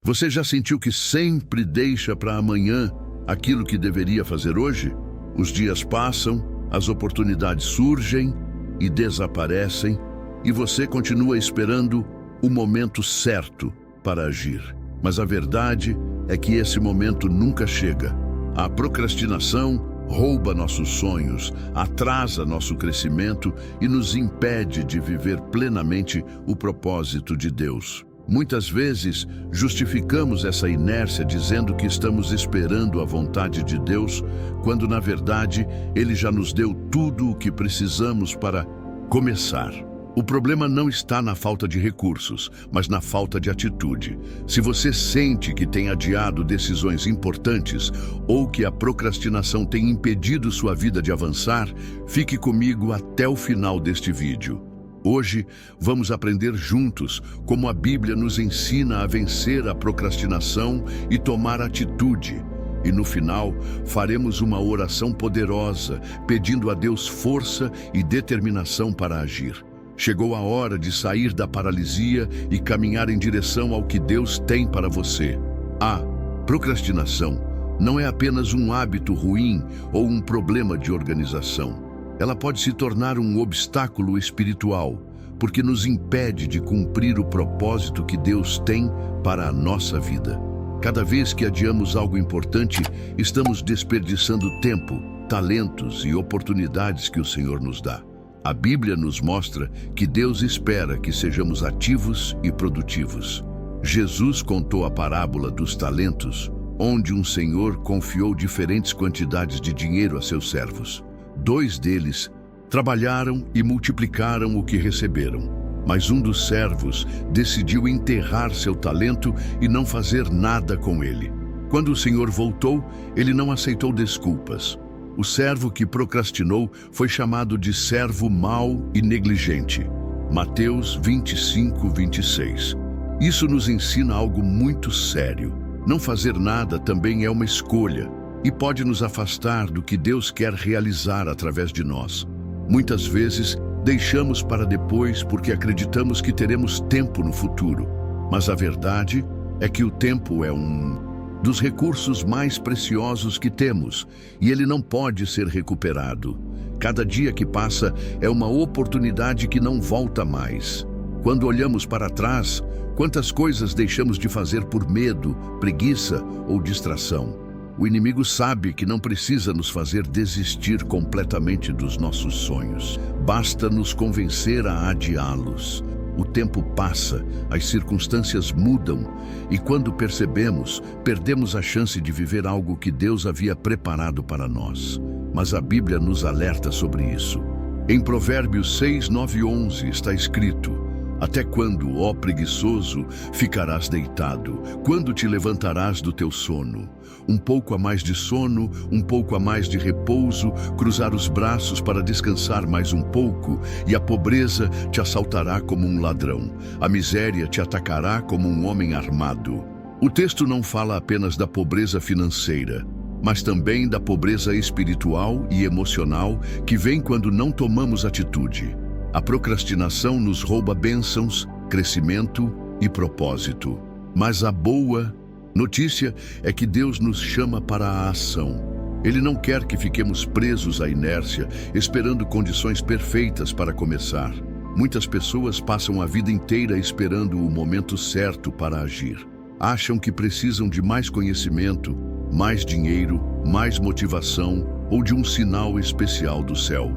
Você já sentiu que sempre deixa para amanhã aquilo que deveria fazer hoje? Os dias passam, as oportunidades surgem e desaparecem, e você continua esperando o momento certo para agir. Mas a verdade é que esse momento nunca chega. A procrastinação rouba nossos sonhos, atrasa nosso crescimento e nos impede de viver plenamente o propósito de Deus. Muitas vezes, justificamos essa inércia dizendo que estamos esperando a vontade de Deus, quando, na verdade, Ele já nos deu tudo o que precisamos para começar. O problema não está na falta de recursos, mas na falta de atitude. Se você sente que tem adiado decisões importantes ou que a procrastinação tem impedido sua vida de avançar, fique comigo até o final deste vídeo. Hoje, vamos aprender juntos como a Bíblia nos ensina a vencer a procrastinação e tomar atitude. E no final, faremos uma oração poderosa, pedindo a Deus força e determinação para agir. Chegou a hora de sair da paralisia e caminhar em direção ao que Deus tem para você. A procrastinação não é apenas um hábito ruim ou um problema de organização. Ela pode se tornar um obstáculo espiritual, porque nos impede de cumprir o propósito que Deus tem para a nossa vida. Cada vez que adiamos algo importante, estamos desperdiçando tempo, talentos e oportunidades que o Senhor nos dá. A Bíblia nos mostra que Deus espera que sejamos ativos e produtivos. Jesus contou a parábola dos talentos, onde um senhor confiou diferentes quantidades de dinheiro a seus servos. 2 deles trabalharam e multiplicaram o que receberam, mas um dos servos decidiu enterrar seu talento e não fazer nada com ele. Quando o senhor voltou, ele não aceitou desculpas. O servo que procrastinou foi chamado de servo mau e negligente. Mateus 25:26. Isso nos ensina algo muito sério. Não fazer nada também é uma escolha e pode nos afastar do que Deus quer realizar através de nós. Muitas vezes, deixamos para depois porque acreditamos que teremos tempo no futuro. Mas a verdade é que o tempo é um dos recursos mais preciosos que temos e ele não pode ser recuperado. Cada dia que passa é uma oportunidade que não volta mais. Quando olhamos para trás, quantas coisas deixamos de fazer por medo, preguiça ou distração? O inimigo sabe que não precisa nos fazer desistir completamente dos nossos sonhos. Basta nos convencer a adiá-los. O tempo passa, as circunstâncias mudam e quando percebemos, perdemos a chance de viver algo que Deus havia preparado para nós. Mas a Bíblia nos alerta sobre isso. Em Provérbios 6, 9 e 11 está escrito: até quando, ó preguiçoso, ficarás deitado? Quando te levantarás do teu sono? Um pouco a mais de sono, um pouco a mais de repouso, cruzar os braços para descansar mais um pouco, e a pobreza te assaltará como um ladrão. A miséria te atacará como um homem armado. O texto não fala apenas da pobreza financeira, mas também da pobreza espiritual e emocional que vem quando não tomamos atitude. A procrastinação nos rouba bênçãos, crescimento e propósito. Mas a boa notícia é que Deus nos chama para a ação. Ele não quer que fiquemos presos à inércia, esperando condições perfeitas para começar. Muitas pessoas passam a vida inteira esperando o momento certo para agir. Acham que precisam de mais conhecimento, mais dinheiro, mais motivação ou de um sinal especial do céu.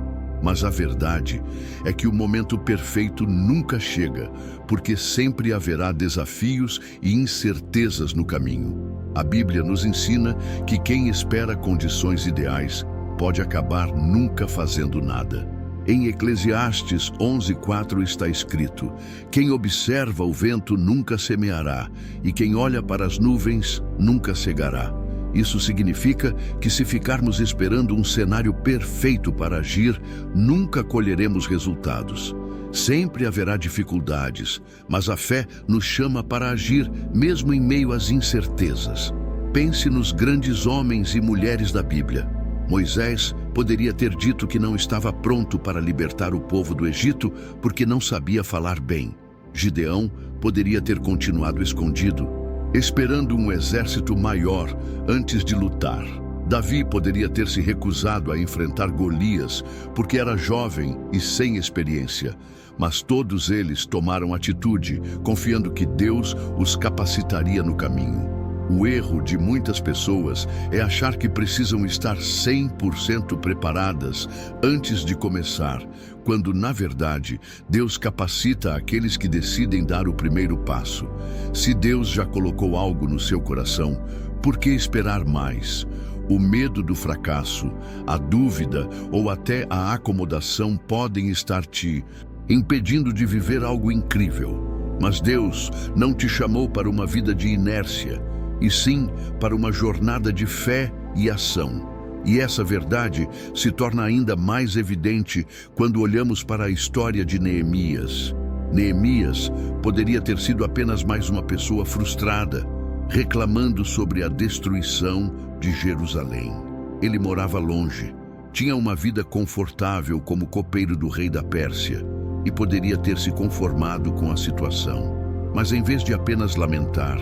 Mas a verdade é que o momento perfeito nunca chega, porque sempre haverá desafios e incertezas no caminho. A Bíblia nos ensina que quem espera condições ideais pode acabar nunca fazendo nada. Em Eclesiastes 11:4 está escrito: quem observa o vento nunca semeará, e quem olha para as nuvens nunca cegará. Isso significa que se ficarmos esperando um cenário perfeito para agir, nunca colheremos resultados. Sempre haverá dificuldades, mas a fé nos chama para agir, mesmo em meio às incertezas. Pense nos grandes homens e mulheres da Bíblia. Moisés poderia ter dito que não estava pronto para libertar o povo do Egito porque não sabia falar bem. Gideão poderia ter continuado escondido. esperando um exército maior antes de lutar. Davi poderia ter se recusado a enfrentar Golias porque era jovem e sem experiência, mas todos eles tomaram atitude, confiando que Deus os capacitaria no caminho. O erro de muitas pessoas é achar que precisam estar 100% preparadas antes de começar, quando, na verdade, Deus capacita aqueles que decidem dar o primeiro passo. Se Deus já colocou algo no seu coração, por que esperar mais? O medo do fracasso, a dúvida ou até a acomodação podem estar te impedindo de viver algo incrível. Mas Deus não te chamou para uma vida de inércia, e sim para uma jornada de fé e ação. E essa verdade se torna ainda mais evidente quando olhamos para a história de Neemias. Neemias poderia ter sido apenas mais uma pessoa frustrada, reclamando sobre a destruição de Jerusalém. Ele morava longe, tinha uma vida confortável como copeiro do rei da Pérsia e poderia ter se conformado com a situação. Mas em vez de apenas lamentar,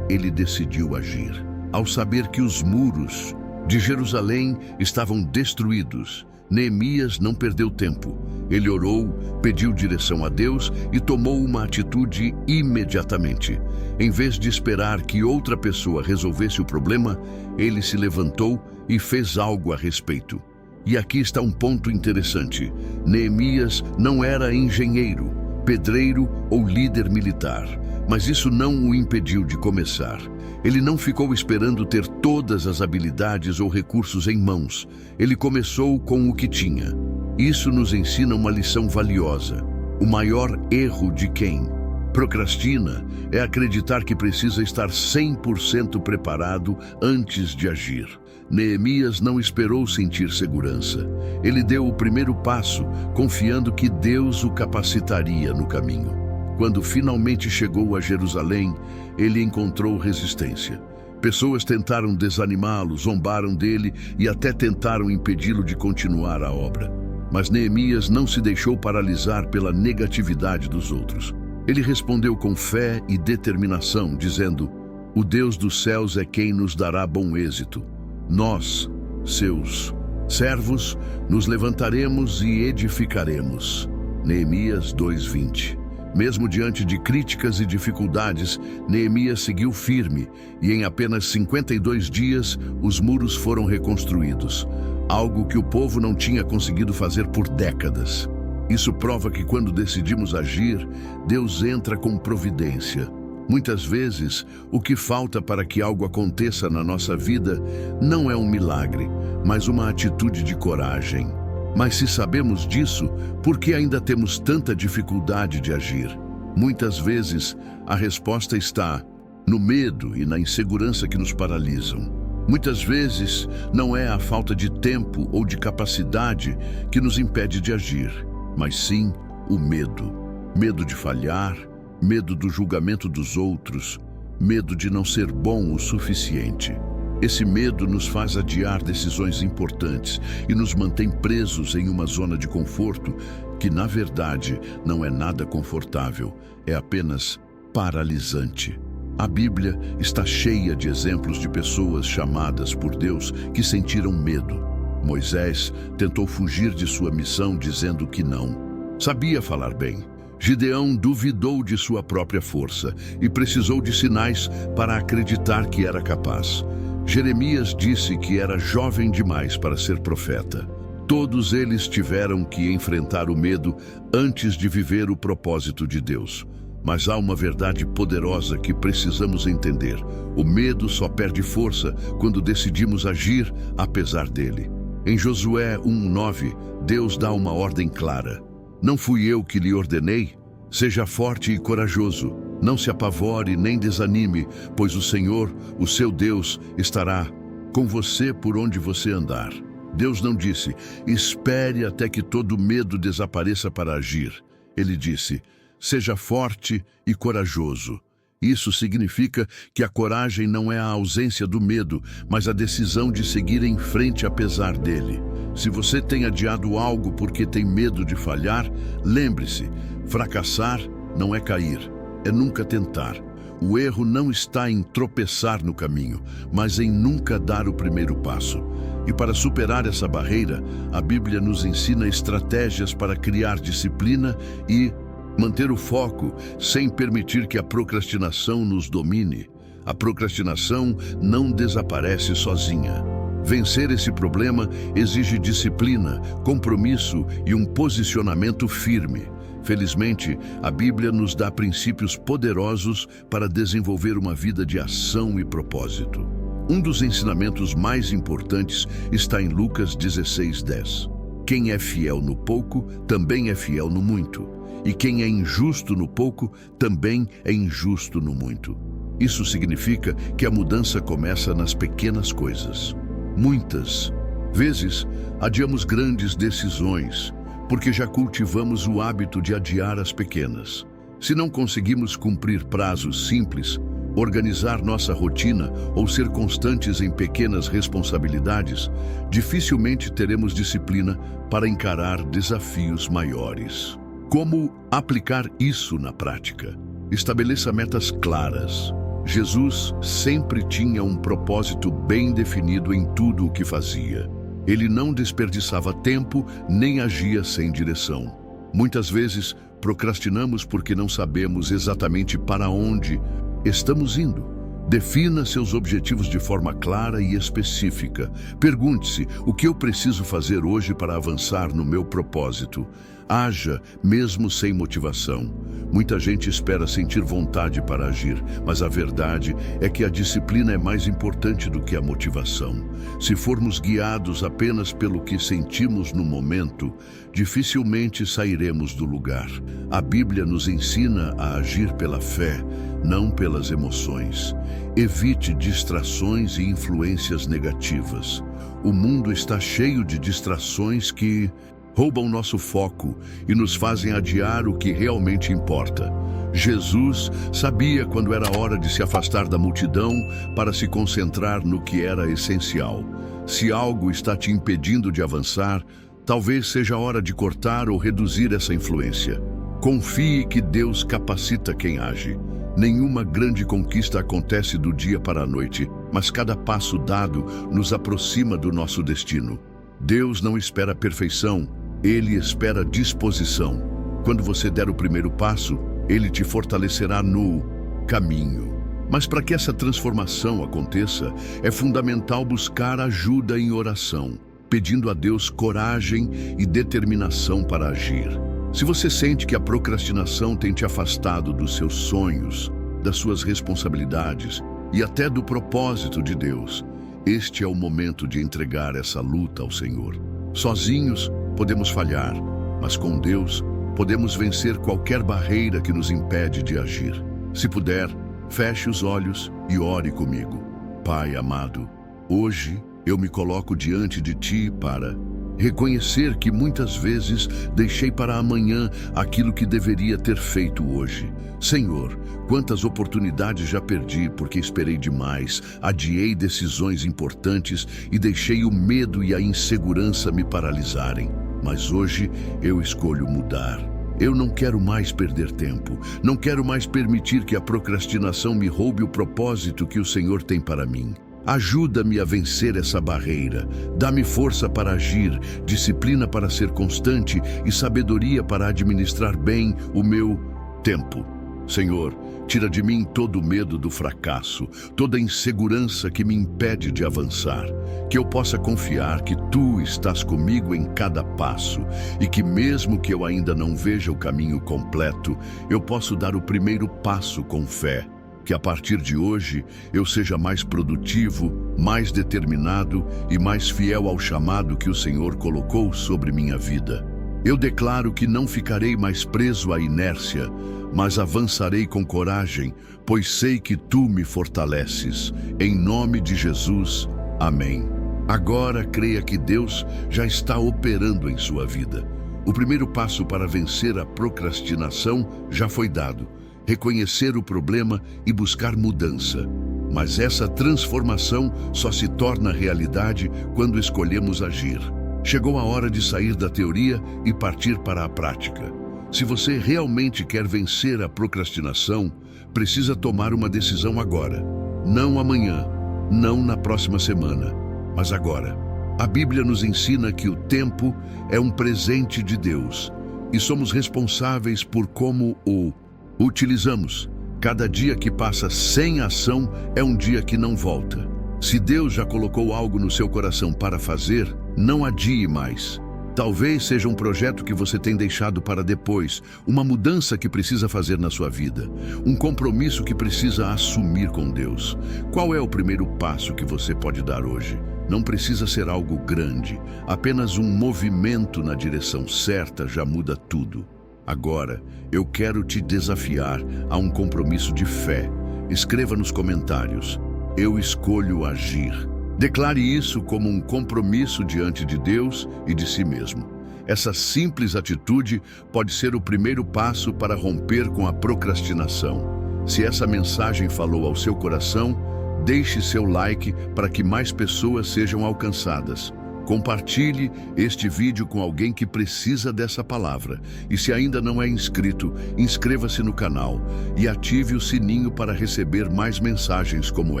ele decidiu agir. Ao saber que os muros de Jerusalém estavam destruídos, Neemias não perdeu tempo. Ele orou, pediu direção a Deus e tomou uma atitude imediatamente. Em vez de esperar que outra pessoa resolvesse o problema, ele se levantou e fez algo a respeito. E aqui está um ponto interessante. Neemias não era engenheiro, pedreiro ou líder militar, mas isso não o impediu de começar. Ele não ficou esperando ter todas as habilidades ou recursos em mãos. Ele começou com o que tinha. Isso nos ensina uma lição valiosa. O maior erro de quem procrastina é acreditar que precisa estar 100% preparado antes de agir. Neemias não esperou sentir segurança. Ele deu o primeiro passo, confiando que Deus o capacitaria no caminho. Quando finalmente chegou a Jerusalém, ele encontrou resistência. Pessoas tentaram desanimá-lo, zombaram dele e até tentaram impedi-lo de continuar a obra. Mas Neemias não se deixou paralisar pela negatividade dos outros. Ele respondeu com fé e determinação, dizendo: "O Deus dos céus é quem nos dará bom êxito. Nós, seus servos, nos levantaremos e edificaremos." Neemias 2:20. Mesmo diante de críticas e dificuldades, Neemias seguiu firme e em apenas 52 dias os muros foram reconstruídos, algo que o povo não tinha conseguido fazer por décadas. Isso prova que quando decidimos agir, Deus entra com providência. Muitas vezes, o que falta para que algo aconteça na nossa vida não é um milagre, mas uma atitude de coragem. Mas se sabemos disso, por que ainda temos tanta dificuldade de agir? Muitas vezes, a resposta está no medo e na insegurança que nos paralisam. Muitas vezes, não é a falta de tempo ou de capacidade que nos impede de agir, mas sim o medo. Medo de falhar, medo do julgamento dos outros, medo de não ser bom o suficiente. Esse medo nos faz adiar decisões importantes e nos mantém presos em uma zona de conforto que, na verdade, não é nada confortável, é apenas paralisante. A Bíblia está cheia de exemplos de pessoas chamadas por Deus que sentiram medo. Moisés tentou fugir de sua missão dizendo que não. Sabia falar bem. Gideão duvidou de sua própria força e precisou de sinais para acreditar que era capaz. Jeremias disse que era jovem demais para ser profeta. Todos eles tiveram que enfrentar o medo antes de viver o propósito de Deus. Mas há uma verdade poderosa que precisamos entender. O medo só perde força quando decidimos agir apesar dele. Em Josué 1:9, Deus dá uma ordem clara. "Não fui eu que lhe ordenei? Seja forte e corajoso. Não se apavore nem desanime, pois o Senhor, o seu Deus, estará com você por onde você andar." Deus não disse: "Espere até que todo medo desapareça para agir." Ele disse: "Seja forte e corajoso." Isso significa que a coragem não é a ausência do medo, mas a decisão de seguir em frente apesar dele. Se você tem adiado algo porque tem medo de falhar, lembre-se, fracassar não é cair, é nunca tentar. O erro não está em tropeçar no caminho, mas em nunca dar o primeiro passo. E para superar essa barreira, a Bíblia nos ensina estratégias para criar disciplina e manter o foco sem permitir que a procrastinação nos domine. A procrastinação não desaparece sozinha. Vencer esse problema exige disciplina, compromisso e um posicionamento firme. Felizmente, a Bíblia nos dá princípios poderosos para desenvolver uma vida de ação e propósito. Um dos ensinamentos mais importantes está em Lucas 16:10. Quem é fiel no pouco, também é fiel no muito. E quem é injusto no pouco, também é injusto no muito. Isso significa que a mudança começa nas pequenas coisas. Muitas vezes, adiamos grandes decisões, porque já cultivamos o hábito de adiar as pequenas. Se não conseguimos cumprir prazos simples, organizar nossa rotina ou ser constantes em pequenas responsabilidades, dificilmente teremos disciplina para encarar desafios maiores. Como aplicar isso na prática? Estabeleça metas claras. Jesus sempre tinha um propósito bem definido em tudo o que fazia. Ele não desperdiçava tempo nem agia sem direção. Muitas vezes, procrastinamos porque não sabemos exatamente para onde estamos indo. Defina seus objetivos de forma clara e específica. Pergunte-se: o que eu preciso fazer hoje para avançar no meu propósito? Haja, mesmo sem motivação. Muita gente espera sentir vontade para agir, mas a verdade é que a disciplina é mais importante do que a motivação. Se formos guiados apenas pelo que sentimos no momento, dificilmente sairemos do lugar. A Bíblia nos ensina a agir pela fé, não pelas emoções. Evite distrações e influências negativas. O mundo está cheio de distrações que roubam nosso foco e nos fazem adiar o que realmente importa. Jesus sabia quando era hora de se afastar da multidão para se concentrar no que era essencial. Se algo está te impedindo de avançar, talvez seja a hora de cortar ou reduzir essa influência. Confie que Deus capacita quem age. Nenhuma grande conquista acontece do dia para a noite, mas cada passo dado nos aproxima do nosso destino. Deus não espera perfeição, Ele espera disposição. Quando você der o primeiro passo, Ele te fortalecerá no caminho. Mas para que essa transformação aconteça, é fundamental buscar ajuda em oração, pedindo a Deus coragem e determinação para agir. Se você sente que a procrastinação tem te afastado dos seus sonhos, das suas responsabilidades e até do propósito de Deus, este é o momento de entregar essa luta ao Senhor. Sozinhos podemos falhar, mas com Deus podemos vencer qualquer barreira que nos impede de agir. Se puder, feche os olhos e ore comigo. Pai amado, hoje eu me coloco diante de Ti para reconhecer que muitas vezes deixei para amanhã aquilo que deveria ter feito hoje. Senhor, quantas oportunidades já perdi porque esperei demais, adiei decisões importantes e deixei o medo e a insegurança me paralisarem. Mas hoje eu escolho mudar. Eu não quero mais perder tempo. Não quero mais permitir que a procrastinação me roube o propósito que o Senhor tem para mim. Ajuda-me a vencer essa barreira. Dá-me força para agir, disciplina para ser constante e sabedoria para administrar bem o meu tempo. Senhor, tira de mim todo o medo do fracasso, toda a insegurança que me impede de avançar. Que eu possa confiar que Tu estás comigo em cada passo e que mesmo que eu ainda não veja o caminho completo, eu posso dar o primeiro passo com fé. Que a partir de hoje eu seja mais produtivo, mais determinado e mais fiel ao chamado que o Senhor colocou sobre minha vida. Eu declaro que não ficarei mais preso à inércia, mas avançarei com coragem, pois sei que Tu me fortaleces. Em nome de Jesus, amém. Agora creia que Deus já está operando em sua vida. O primeiro passo para vencer a procrastinação já foi dado. Reconhecer o problema e buscar mudança. Mas essa transformação só se torna realidade quando escolhemos agir. Chegou a hora de sair da teoria e partir para a prática. Se você realmente quer vencer a procrastinação, precisa tomar uma decisão agora. Não amanhã, não na próxima semana, mas agora. A Bíblia nos ensina que o tempo é um presente de Deus e somos responsáveis por como o utilizamos. Cada dia que passa sem ação é um dia que não volta. Se Deus já colocou algo no seu coração para fazer, não adie mais. Talvez seja um projeto que você tem deixado para depois, uma mudança que precisa fazer na sua vida, um compromisso que precisa assumir com Deus. Qual é o primeiro passo que você pode dar hoje? Não precisa ser algo grande, apenas um movimento na direção certa já muda tudo. Agora, eu quero te desafiar a um compromisso de fé. Escreva nos comentários: eu escolho agir. Declare isso como um compromisso diante de Deus e de si mesmo. Essa simples atitude pode ser o primeiro passo para romper com a procrastinação. Se essa mensagem falou ao seu coração, deixe seu like para que mais pessoas sejam alcançadas. Compartilhe este vídeo com alguém que precisa dessa palavra. E se ainda não é inscrito, inscreva-se no canal e ative o sininho para receber mais mensagens como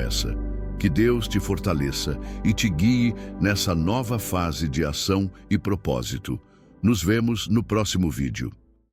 essa. Que Deus te fortaleça e te guie nessa nova fase de ação e propósito. Nos vemos no próximo vídeo.